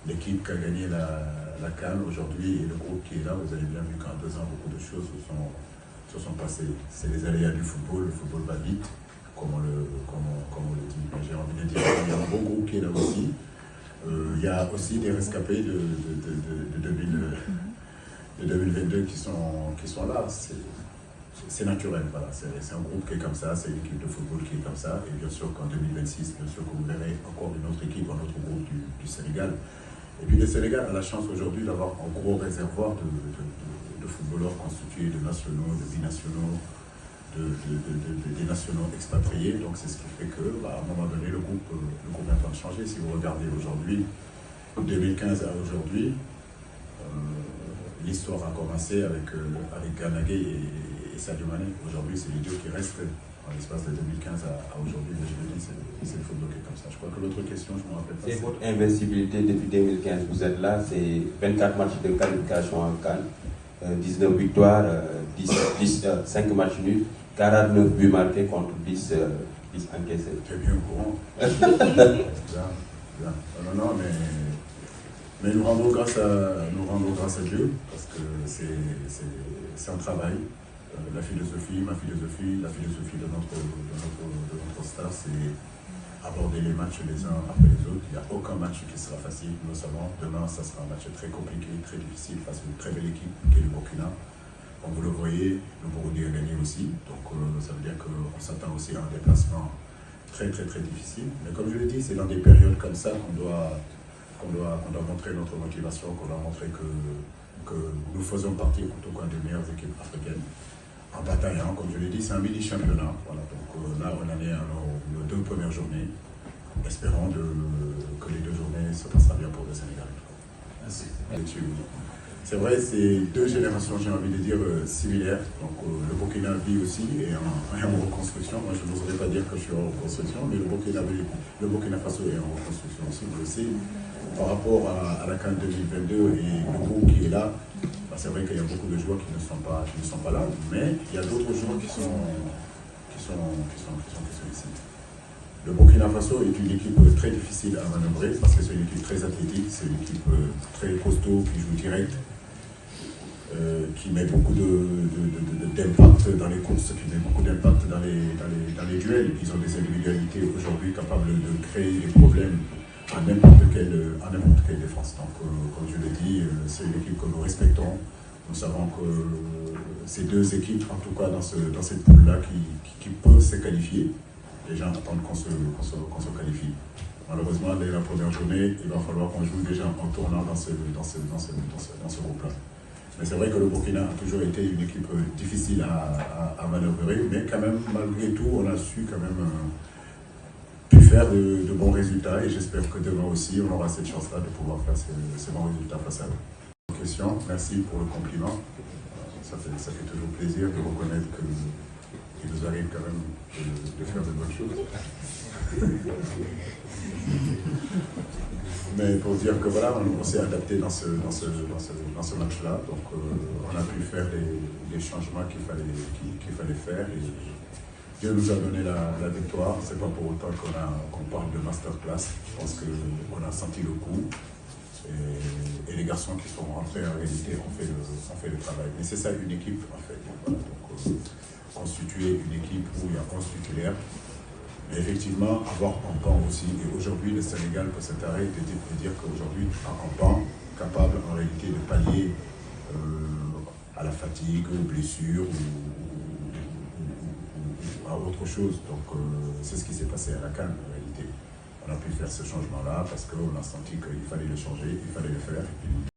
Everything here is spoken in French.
l'équipe qui a gagné la CAN aujourd'hui et le groupe qui est là. Vous avez bien vu qu'en 2 ans, beaucoup de choses se sont passées. C'est les aléas du football. Le football va vite, comme on le dit. Mais j'ai envie de dire qu'il y a un bon groupe qui est là aussi. Il y a aussi des rescapés de 2022 qui sont là. C'est naturel, voilà. C'est un groupe qui est comme ça, c'est une équipe de football qui est comme ça. Et bien sûr qu'en 2026, bien sûr que vous verrez encore une autre équipe, un autre groupe du Sénégal. Et puis le Sénégal a la chance aujourd'hui d'avoir un gros réservoir de footballeurs constitués de nationaux, de binationaux, des nationaux expatriés. Donc c'est ce qui fait que, à un moment donné, le groupe est en train de changer. Si vous regardez aujourd'hui, 2015 à aujourd'hui, l'histoire a commencé avec Ganagé et Sadio Mané. Aujourd'hui, c'est les deux qui restent en l'espace de 2015 à aujourd'hui. Mais je le dis, c'est le football qui est comme ça. Je crois que l'autre question, je ne me rappelle pas. C'est votre invincibilité depuis 2015. Vous êtes là, c'est 24 matchs de qualification en CAN, 19 victoires, 5 matchs nuls, 49 buts marqués contre 10 encaissés. Tu es bien au courant. Bien. Non, mais nous rendons grâce à Dieu, parce que c'est un travail. Ma philosophie de notre staff, c'est aborder les matchs les uns après les autres. Il n'y a aucun match qui sera facile. Nous savons, demain, ça sera un match très compliqué, très difficile, face à une très belle équipe qui est le Burkina. Comme vous le voyez, le Burundi a gagné aussi. Donc ça veut dire qu'on s'attend aussi à un déplacement très difficile. Mais comme je l'ai dit, c'est dans des périodes comme ça qu'on doit montrer notre motivation, qu'on doit montrer que nous faisons partie en tout cas des meilleures équipes africaines. En bataillant, comme je l'ai dit, c'est un mini-championnat. Voilà, donc là, on en est à nos 2 premières journées. Espérons que les 2 journées se passera bien pour le Sénégal. Merci. C'est vrai, c'est 2 générations, j'ai envie de dire, similaires. Donc le Burkina vit aussi et en reconstruction. Moi, je n'oserais pas dire que je suis en reconstruction, mais le Burkina Faso est en reconstruction aussi, vous le savez. Par rapport à la CAN 2022 et le groupe qui est là, c'est vrai qu'il y a beaucoup de joueurs qui ne sont pas là, mais il y a d'autres joueurs qui sont ici. Le Burkina Faso est une équipe très difficile à manœuvrer parce que c'est une équipe très athlétique, c'est une équipe très costaud qui joue direct, qui met beaucoup d'impact dans les courses, qui met beaucoup d'impact dans les duels. Ils ont des individualités aujourd'hui capables de créer des problèmes à n'importe quelle défense. Donc, comme je l'ai dit, c'est une équipe que nous respectons. Nous savons que ces 2 équipes, en tout cas dans cette poule-là, qui peuvent se qualifier, les gens attendent qu'on se qualifie. Malheureusement, dès la première journée, il va falloir qu'on joue déjà en tournant dans ce groupe-là. Mais c'est vrai que le Burkina a toujours été une équipe difficile à manœuvrer, mais quand même, malgré tout, on a su quand même faire de bons résultats et j'espère que demain aussi on aura cette chance-là de pouvoir faire ces bons résultats face à eux. Question, merci pour le compliment. Ça fait toujours plaisir de reconnaître qu'il nous arrive quand même de faire de bonnes choses. Mais pour dire que voilà, on s'est adapté dans ce match-là, donc on a pu faire les changements qu'il fallait faire. Et Dieu nous a donné la victoire, c'est pas pour autant qu'on parle de masterclass. Je pense qu'on a senti le coup et les garçons qui sont rentrés en réalité ont fait le travail. Mais c'est ça une équipe en fait. Voilà, donc, constituer une équipe où il y a 11 titulaires, mais effectivement avoir un banc aussi. Et aujourd'hui le Sénégal peut s'arrêter de dire qu'aujourd'hui un banc capable en réalité de pallier à la fatigue, aux blessures à autre chose. Donc c'est ce qui s'est passé à la CAN en réalité. On a pu faire ce changement-là parce qu'on a senti qu'il fallait le changer, il fallait le faire.